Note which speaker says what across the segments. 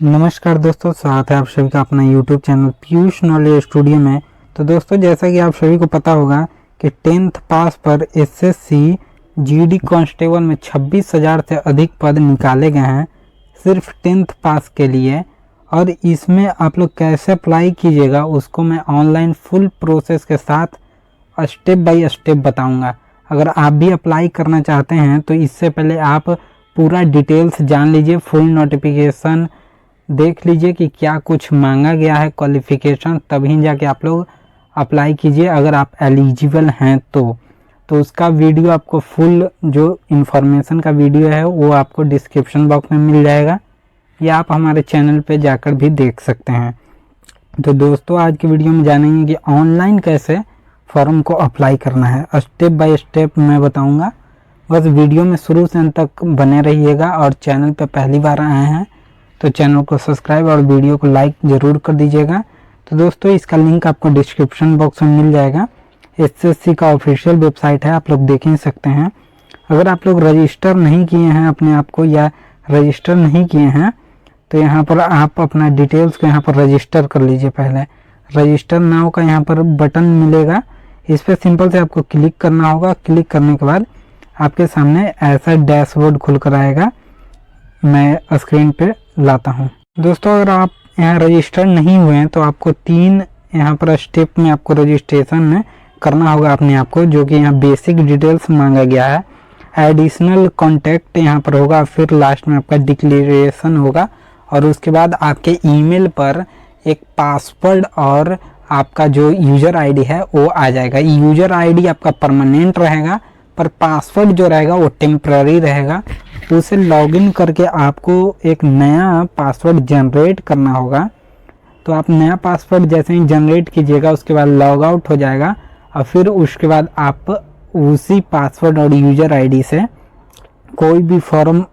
Speaker 1: नमस्कार दोस्तों, स्वागत है आप सभी का अपना YouTube channel Piyush knowledge studio में। तो दोस्तों, जैसा कि आप सभी को पता होगा कि 10th पास पर एसएससी जीडी कांस्टेबल में 26,000 से अधिक पद निकाले गए हैं सिर्फ 10th पास के लिए। और इसमें आप लोग कैसे अप्लाई कीजिएगा उसको मैं ऑनलाइन फुल प्रोसेस के साथ स्टेप बाय स्टेप बताऊंगा। अगर आप भी अप्लाई करना चाहते हैं तो इससे पहले आप पूरा डिटेल्स जान लीजिए, फुल नोटिफिकेशन देख लीजिए कि क्या कुछ मांगा गया है क्वालिफिकेशन, तभी जाके आप लोग अप्लाई कीजिए अगर आप एलिजिबल हैं तो उसका वीडियो आपको फुल जो इन्फॉर्मेशन का वीडियो है वो आपको डिस्क्रिप्शन बॉक्स में मिल जाएगा या आप हमारे चैनल पे जाकर भी देख सकते हैं। तो दोस्तों, आज की वीडियो में जानेंगे कि ऑनलाइन कैसे फॉर्म को अप्लाई करना है। स्टेप बाय स्टेप मैं बताऊँगा, बस वीडियो में शुरू से अंत तक बने रहिएगा। और चैनल पर पहली बार आए हैं तो चैनल को सब्सक्राइब और वीडियो को लाइक ज़रूर कर दीजिएगा। तो दोस्तों, इसका लिंक आपको डिस्क्रिप्शन बॉक्स में मिल जाएगा। एसएससी का ऑफिशियल वेबसाइट है, आप लोग देख ही सकते हैं। अगर आप लोग रजिस्टर नहीं किए हैं अपने आप को या रजिस्टर नहीं किए हैं तो यहाँ पर आप अपना डिटेल्स को यहाँ पर रजिस्टर कर लीजिए। पहले रजिस्टर नाउ का यहाँ पर बटन मिलेगा, इस पर सिंपल से आपको क्लिक करना होगा। क्लिक करने के बाद आपके सामने ऐसा डैशबोर्ड खुल कर आएगा। मैं स्क्रीन पे लाता हूँ। दोस्तों, अगर आप यहाँ रजिस्टर नहीं हुए हैं तो आपको 3 यहाँ पर स्टेप में आपको रजिस्ट्रेशन में करना होगा अपने आप को, जो कि यहाँ बेसिक डिटेल्स मांगा गया है। एडिशनल कॉन्टैक्ट यहाँ पर होगा, फिर लास्ट में आपका डिक्लेरेशन होगा और उसके बाद आपके ईमेल पर एक पासवर्ड और आपका जो यूज़र आईडी है वो आ जाएगा। यूज़र आईडी आपका परमानेंट रहेगा पर पासवर्ड जो रहेगा वो टेम्पररी रहेगा। तो उसे लॉगिन करके आपको एक नया पासवर्ड जनरेट करना होगा। तो आप नया पासवर्ड जैसे ही जनरेट कीजिएगा उसके बाद लॉग आउट हो जाएगा और फिर उसके बाद आप उसी पासवर्ड और यूज़र आईडी से कोई भी फॉर्म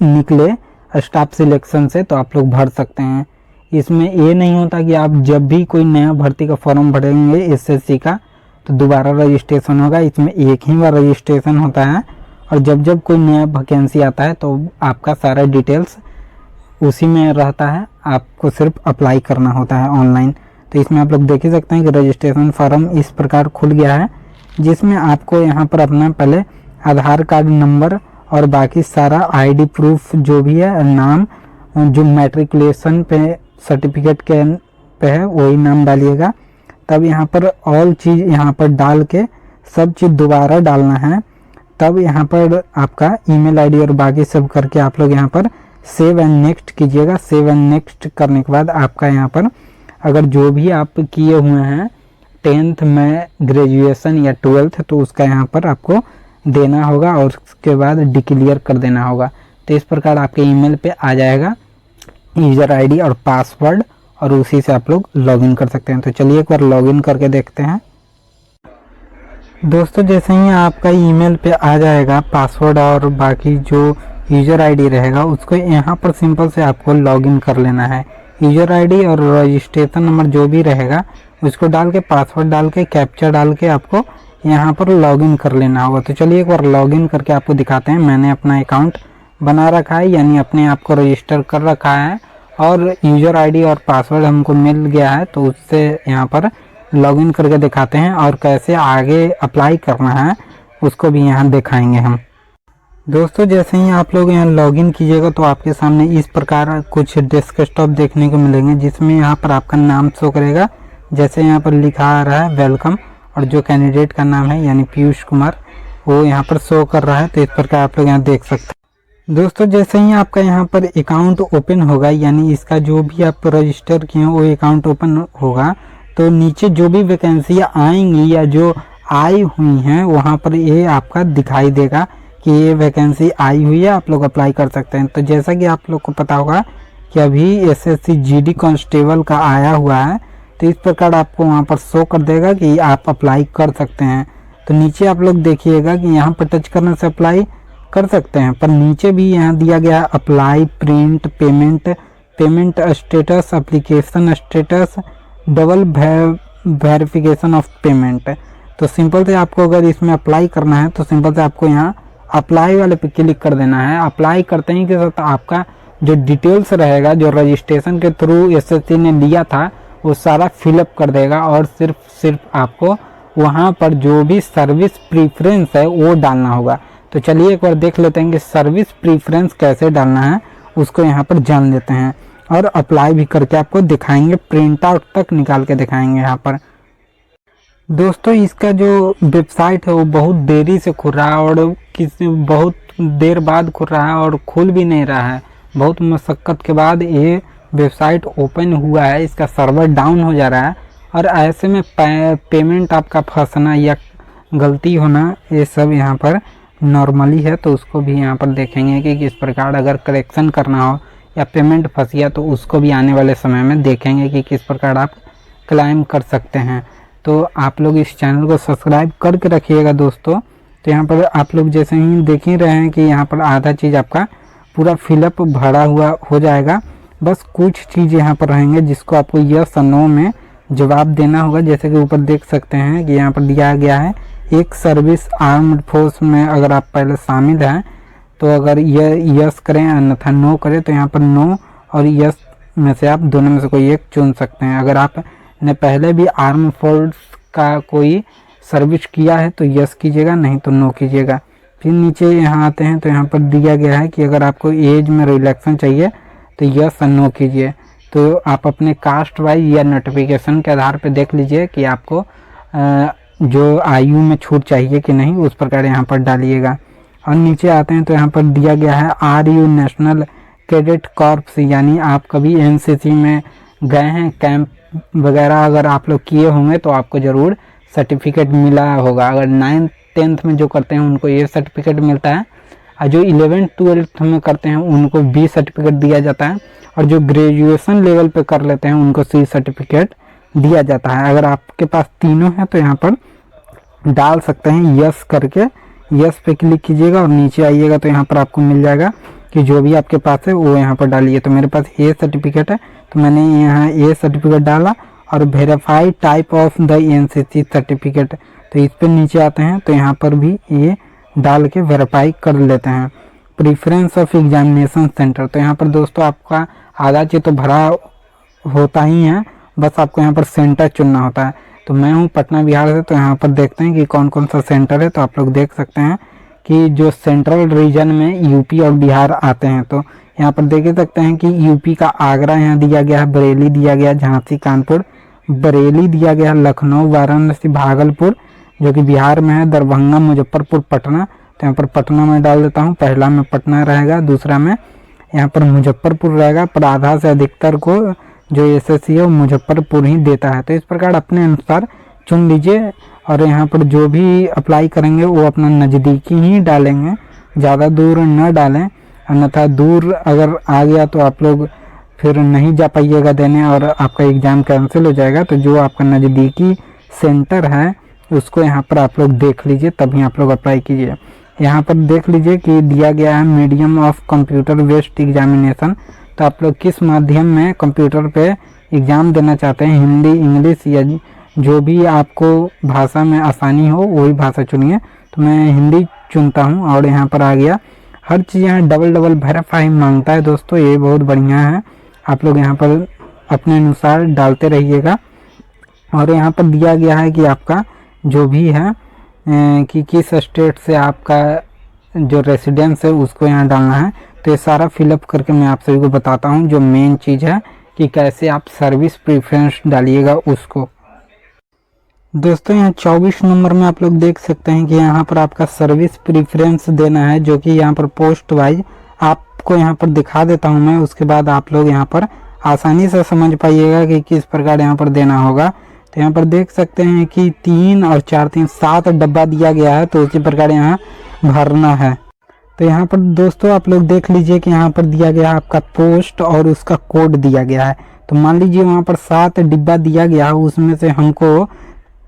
Speaker 1: निकले स्टाफ सिलेक्शन से तो आप लोग भर सकते हैं। इसमें ये नहीं होता कि आप जब भी कोई नया भर्ती का फॉर्म भरेंगे एसएससी का तो दोबारा रजिस्ट्रेशन होगा। इसमें एक ही बार रजिस्ट्रेशन होता है और जब जब कोई नया वैकेंसी आता है तो आपका सारा डिटेल्स उसी में रहता है, आपको सिर्फ अप्लाई करना होता है ऑनलाइन। तो इसमें आप लोग देख ही सकते हैं कि रजिस्ट्रेशन फॉर्म इस प्रकार खुल गया है, जिसमें आपको यहाँ पर अपना पहले आधार कार्ड नंबर और बाकी सारा आईडी प्रूफ जो भी है, नाम जो मैट्रिकुलेशन पे सर्टिफिकेट के पे है वही नाम डालिएगा। तब यहाँ पर ऑल चीज़ यहाँ पर डाल के सब चीज़ दोबारा डालना है। तब यहाँ पर आपका ईमेल आईडी और बाकी सब करके आप लोग यहाँ पर सेव एंड नेक्स्ट कीजिएगा। सेव एंड नेक्स्ट करने के बाद आपका यहाँ पर अगर जो भी आप किए हुए हैं 10th में ग्रेजुएशन या 12th तो उसका यहाँ पर आपको देना होगा और उसके बाद डिक्लेयर कर देना होगा। तो इस प्रकार आपके ईमेल पे आ जाएगा यूज़र आईडी और पासवर्ड और उसी से आप लोग लॉगिन कर सकते हैं। तो चलिए एक बार लॉगिन करके देखते हैं। दोस्तों, जैसे ही आपका ईमेल पे आ जाएगा पासवर्ड और बाकी जो यूज़र आईडी रहेगा उसको यहाँ पर सिंपल से आपको लॉगिन कर लेना है। यूज़र आईडी और रजिस्ट्रेशन नंबर जो भी रहेगा उसको डाल के पासवर्ड डाल के कैप्चा डाल के आपको यहाँ पर लॉगिन कर लेना होगा। तो चलिए एक बार लॉगिन करके आपको दिखाते हैं। मैंने अपना अकाउंट बना रखा है, यानी अपने आप को रजिस्टर कर रखा है और यूज़र आईडी और पासवर्ड हमको मिल गया है। तो उससे यहाँ पर लॉगिन करके दिखाते हैं और कैसे आगे अप्लाई करना है उसको भी यहाँ दिखाएंगे हम। दोस्तों, जैसे ही आप लोग यहाँ लॉगिन कीजिएगा तो आपके सामने इस प्रकार कुछ डेस्कटॉप देखने को मिलेंगे, जिसमें यहाँ पर आपका नाम शो करेगा। जैसे यहाँ पर लिखा आ रहा है वेलकम और जो कैंडिडेट का नाम है यानी पीयूष कुमार वो यहाँ पर शो कर रहा है। तो इस प्रकार आप लोग यहाँ देख सकते हैं। दोस्तों, जैसे ही आपका यहाँ पर अकाउंट ओपन होगा, यानी इसका जो भी आप रजिस्टर किए वो अकाउंट ओपन होगा, तो नीचे जो भी वैकेंसियाँ आएंगी या जो आई हुई हैं वहाँ पर ये आपका दिखाई देगा कि ये वैकेंसी आई हुई है, आप लोग अप्लाई कर सकते हैं। तो जैसा कि आप लोग को पता होगा कि अभी एसएससी जीडी कांस्टेबल का आया हुआ है, तो इस प्रकार आपको वहाँ पर शो कर देगा कि आप अप्लाई कर सकते हैं। तो नीचे आप लोग देखिएगा कि यहाँ पर टच करने से अप्लाई कर सकते हैं, पर नीचे भी यहाँ दिया गया है apply, print, payment status, application status, double verification of payment. तो सिंपल से आपको अगर इसमें अप्लाई करना है तो सिंपल से आपको यहाँ अप्लाई वाले पे क्लिक कर देना है। अप्लाई करते ही के साथ आपका जो डिटेल्स रहेगा, जो रजिस्ट्रेशन के थ्रू एसएससी ने लिया था, वो सारा फिलअप कर देगा और सिर्फ आपको वहाँ पर जो भी सर्विस प्रीफरेंस है वो डालना होगा। तो चलिए एक बार देख लेते हैं कि सर्विस प्रीफरेंस कैसे डालना है, उसको यहाँ पर जान लेते हैं और अप्लाई भी करके आपको दिखाएंगे, प्रिंट आउट तक निकाल के दिखाएंगे यहाँ पर। दोस्तों इसका जो वेबसाइट है वो बहुत देरी से खुल रहा है और बहुत देर बाद खुल रहा है और खुल भी नहीं रहा है। बहुत मशक्क़त के बाद ये वेबसाइट ओपन हुआ है, इसका सर्वर डाउन हो जा रहा है और ऐसे में पेमेंट आपका फंसना या गलती होना ये सब यहाँ पर नॉर्मली है। तो उसको भी यहाँ पर देखेंगे कि किस प्रकार अगर करेक्शन करना हो या पेमेंट फंस गया तो उसको भी आने वाले समय में देखेंगे कि किस प्रकार आप क्लाइम कर सकते हैं। तो आप लोग इस चैनल को सब्सक्राइब करके रखिएगा दोस्तों। तो यहाँ पर आप लोग जैसे ही देख ही रहे हैं कि यहाँ पर आधा चीज़ आपका पूरा फिलअप भरा हुआ हो जाएगा, बस कुछ चीज़ यहाँ पर रहेंगे जिसको आपको यस और नो में जवाब देना होगा। जैसे कि ऊपर देख सकते हैं कि यहाँ पर दिया गया है, एक सर्विस आर्म्ड फोर्स में अगर आप पहले शामिल हैं तो अगर ये यस करें अन्यथा नो करें, तो यहाँ पर नो और यस में से आप दोनों में से कोई एक चुन सकते हैं। अगर आपने पहले भी आर्म फोर्स का कोई सर्विस किया है तो यस कीजिएगा, नहीं तो नो कीजिएगा। फिर नीचे यहाँ आते हैं तो यहाँ पर दिया गया है कि अगर आपको एज में रिलैक्सेशन चाहिए तो यस और नो कीजिए। तो आप अपने कास्ट वाइज या नोटिफिकेशन के आधार पर देख लीजिए कि आपको जो आयु में छूट चाहिए कि नहीं, उस प्रकार यहाँ पर डालिएगा। और नीचे आते हैं तो यहाँ पर दिया गया है are you national cadet corps, यानी आप कभी एनसीसी में गए हैं, कैंप वगैरह अगर आप लोग किए होंगे तो आपको ज़रूर सर्टिफिकेट मिला होगा। अगर 9th 10th में जो करते हैं उनको ये सर्टिफिकेट मिलता है और जो 11th 12th में करते हैं उनको बी सर्टिफिकेट दिया जाता है और जो ग्रेजुएशन लेवल पे कर लेते हैं उनको सी सर्टिफिकेट दिया जाता है। अगर आपके पास तीनों है तो यहाँ पर डाल सकते हैं, यस करके यस पे क्लिक कीजिएगा और नीचे आइएगा तो यहाँ पर आपको मिल जाएगा कि जो भी आपके पास है वो यहाँ पर डालिए। तो मेरे पास ए सर्टिफिकेट है तो मैंने यहाँ ए सर्टिफिकेट डाला और verify type of the NCC certificate, तो इस पर नीचे आते हैं तो यहाँ पर भी ये डाल के वेरीफाई कर लेते हैं। प्रीफरेंस ऑफ एग्जामिनेशन सेंटर, तो यहाँ पर दोस्तों आपका आधा चीज तो भरा होता ही है, बस आपको यहाँ पर सेंटर चुनना होता है। तो मैं हूँ पटना बिहार से, तो यहाँ पर देखते हैं कि कौन कौन सा सेंटर है। तो आप लोग देख सकते हैं कि जो सेंट्रल रीजन में यूपी और बिहार आते हैं, तो यहाँ पर देख सकते हैं कि यूपी का आगरा यहाँ दिया गया है, बरेली दिया गया, झांसी कानपुर, बरेली दिया गया, लखनऊ, वाराणसी, भागलपुर जो कि बिहार में है, दरभंगा, मुजफ्फरपुर, पटना। तो यहाँ पर पटना में डाल देता हूँ, पहला में पटना रहेगा, दूसरा में यहाँ पर मुजफ्फरपुर रहेगा। पर आधा से अधिकतर को जो एसएससी है वो मुजफ्फरपुर ही देता है। तो इस प्रकार अपने अनुसार चुन लीजिए और यहाँ पर जो भी अप्लाई करेंगे वो अपना नज़दीकी ही डालेंगे, ज़्यादा दूर न डालें, अन्यथा दूर अगर आ गया तो आप लोग फिर नहीं जा पाइएगा देने और आपका एग्ज़ाम कैंसिल हो जाएगा। तो जो आपका नज़दीकी सेंटर है उसको यहाँ पर आप लोग देख लीजिए, तभी आप लोग अप्लाई कीजिए। यहाँ पर देख लीजिए कि दिया गया है medium of computer based examination, तो आप लोग किस माध्यम में कंप्यूटर पे एग्ज़ाम देना चाहते हैं, हिंदी, इंग्लिश या जो भी आपको भाषा में आसानी हो वही भाषा चुनिए। तो मैं हिंदी चुनता हूँ और यहाँ पर आ गया। हर चीज़ यहाँ डबल वेरीफाई मांगता है दोस्तों, ये बहुत बढ़िया है। आप लोग यहाँ पर अपने अनुसार डालते रहिएगा। और यहाँ पर दिया गया है कि आपका जो भी है कि किस स्टेट से आपका जो रेसिडेंस है उसको यहाँ डालना है। तो ये सारा फिलअप करके मैं आप सभी को बताता हूँ जो मेन चीज़ है कि कैसे आप सर्विस प्रेफरेंस डालिएगा उसको। दोस्तों यहाँ 24 नंबर में आप लोग देख सकते हैं कि यहाँ पर आपका सर्विस प्रेफरेंस देना है, जो कि यहाँ पर पोस्ट वाइज आपको यहाँ पर दिखा देता हूँ मैं, उसके बाद आप लोग यहाँ पर आसानी से समझ पाइएगा कि किस प्रकार यहाँ पर देना होगा। तो यहाँ पर देख सकते हैं कि 3 और 4 3 7 डब्बा दिया गया है, तो उसी प्रकार यहाँ भरना है। तो यहाँ पर दोस्तों आप लोग देख लीजिए कि यहाँ पर दिया गया है आपका पोस्ट और उसका कोड दिया गया है। तो मान लीजिए वहाँ पर 7 डिब्बा दिया गया है, उसमें से हमको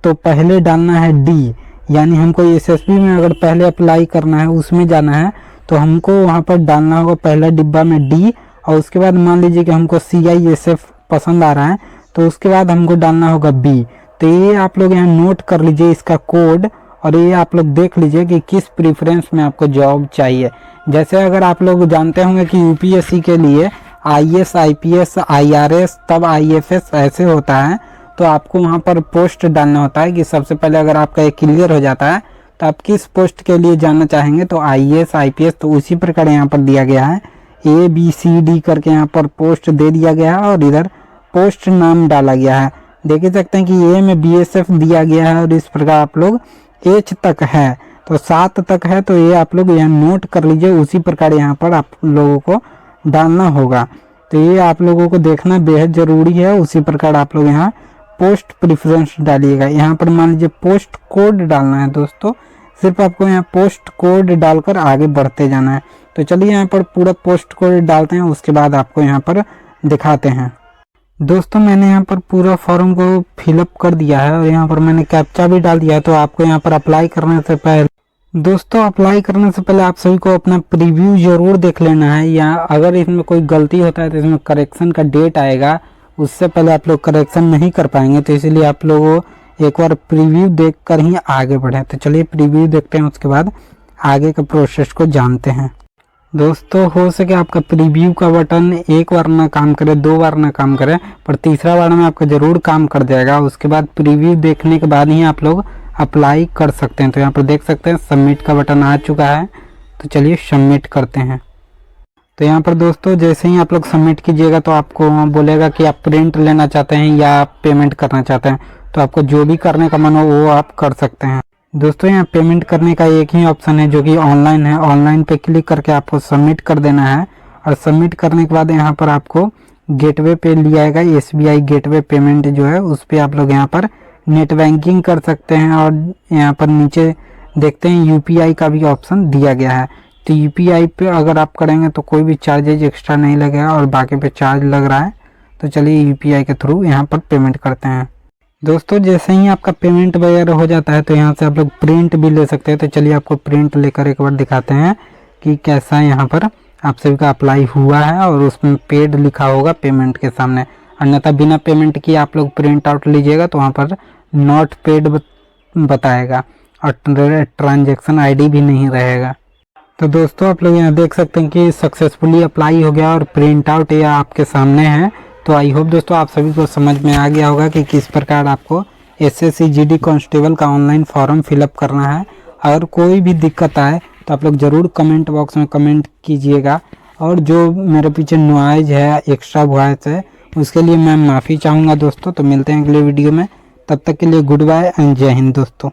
Speaker 1: तो पहले डालना है डी, यानी हमको एसएसबी में अगर पहले अप्लाई करना है उसमें जाना है तो हमको वहाँ पर डालना होगा पहला डिब्बा में डी, और उसके बाद मान लीजिए कि हमको CISF पसंद आ रहा है तो उसके बाद हमको डालना होगा बी। तो ये आप लोग यहाँ नोट कर लीजिए इसका कोड और ये आप लोग देख लीजिए कि किस प्रेफरेंस में आपको जॉब चाहिए। जैसे अगर आप लोग जानते होंगे कि यूपीएससी के लिए आईएएस, आईपीएस, आईआरएस, तब आईएफएस ऐसे होता है, तो आपको वहाँ पर पोस्ट डालना होता है कि सबसे पहले अगर आपका ये क्लियर हो जाता है तो आप किस पोस्ट के लिए जानना चाहेंगे, तो आईएएस, आईपीएस। तो उसी प्रकार यहाँ पर दिया गया है ABCD करके यहाँ पर पोस्ट दे दिया गया है और इधर पोस्ट नाम डाला गया है। देख ही सकते हैं कि ए में BSF दिया गया है और इस प्रकार आप लोग H तक है तो 7 तक है, तो ये आप लोग यहाँ नोट कर लीजिए। उसी प्रकार यहाँ पर आप लोगों को डालना होगा, तो ये आप लोगों को देखना बेहद ज़रूरी है। उसी प्रकार आप लोग यहाँ पोस्ट प्रेफरेंस डालिएगा। यहाँ पर मान लीजिए पोस्ट कोड डालना है दोस्तों, सिर्फ आपको यहाँ पोस्ट कोड डालकर आगे बढ़ते जाना है। तो चलिए यहाँ पर पूरा पोस्ट कोड डालते हैं, उसके बाद आपको यहाँ पर दिखाते हैं। दोस्तों मैंने यहाँ पर पूरा फॉर्म को फिलअप कर दिया है और यहाँ पर मैंने कैप्चा भी डाल दिया है। तो आपको यहाँ पर अप्लाई करने से पहले अप्लाई करने से पहले आप सभी को अपना प्रीव्यू जरूर देख लेना है, या अगर इसमें कोई गलती होता है तो इसमें करेक्शन का डेट आएगा, उससे पहले आप लोग करेक्शन नहीं कर पाएंगे। तो इसीलिए आप लोगों एक बार प्रीव्यू देखकर ही आगे बढ़े। तो चलिए प्रीव्यू देखते हैं, उसके बाद आगे के प्रोसेस को जानते हैं। दोस्तों हो सके आपका प्रीव्यू का बटन एक बार ना काम करे, 2 बार ना काम करे, पर तीसरा बार में आपका ज़रूर काम कर जाएगा। उसके बाद प्रीव्यू देखने के बाद ही आप लोग अप्लाई कर सकते हैं। तो यहाँ पर देख सकते हैं सबमिट का बटन आ चुका है, तो चलिए सबमिट करते हैं। तो यहाँ पर दोस्तों जैसे ही आप लोग सबमिट कीजिएगा तो आपको बोलेगा कि आप प्रिंट लेना चाहते हैं या पेमेंट करना चाहते हैं। तो आपको जो भी करने का मन हो वो आप कर सकते हैं। दोस्तों यहाँ पेमेंट करने का एक ही ऑप्शन है जो कि ऑनलाइन है। ऑनलाइन पे क्लिक करके आपको सबमिट कर देना है और सबमिट करने के बाद यहाँ पर आपको गेटवे पे लिया आएगा। SBI गेटवे पेमेंट जो है उस पर आप लोग यहाँ पर नेट बैंकिंग कर सकते हैं और यहाँ पर नीचे देखते हैं UPI का भी ऑप्शन दिया गया है। तो UPI पे अगर आप करेंगे तो कोई भी चार्जेज एक्स्ट्रा नहीं लगेगा और बाकी पे चार्ज लग रहा है। तो चलिए UPI के थ्रू यहाँ पर पेमेंट करते हैं। दोस्तों जैसे ही आपका पेमेंट वगैरह हो जाता है तो यहाँ से आप लोग प्रिंट भी ले सकते हैं। तो चलिए आपको प्रिंट लेकर एक बार दिखाते हैं कि कैसा यहाँ पर आप सभी का अप्लाई हुआ है और उसमें पेड लिखा होगा पेमेंट के सामने। अन्यथा बिना पेमेंट किए आप लोग प्रिंट आउट लीजिएगा तो वहाँ पर नॉट पेड बताएगा और ट्रांजैक्शन ID भी नहीं रहेगा। तो दोस्तों आप लोग यहाँ देख सकते हैं कि सक्सेसफुली अप्लाई हो गया और प्रिंट आउट ये आपके सामने है। तो आई होप दोस्तों आप सभी को समझ में आ गया होगा कि किस प्रकार आपको SSC GD कांस्टेबल का ऑनलाइन फॉर्म फिलअप करना है। अगर कोई भी दिक्कत आए तो आप लोग ज़रूर कमेंट बॉक्स में कमेंट कीजिएगा, और जो मेरे पीछे नॉइज है, एक्स्ट्रा वॉइस है, उसके लिए मैं माफ़ी चाहूँगा दोस्तों। तो मिलते हैं अगले वीडियो में, तब तक के लिए गुड बाय एंड जय हिंद दोस्तों।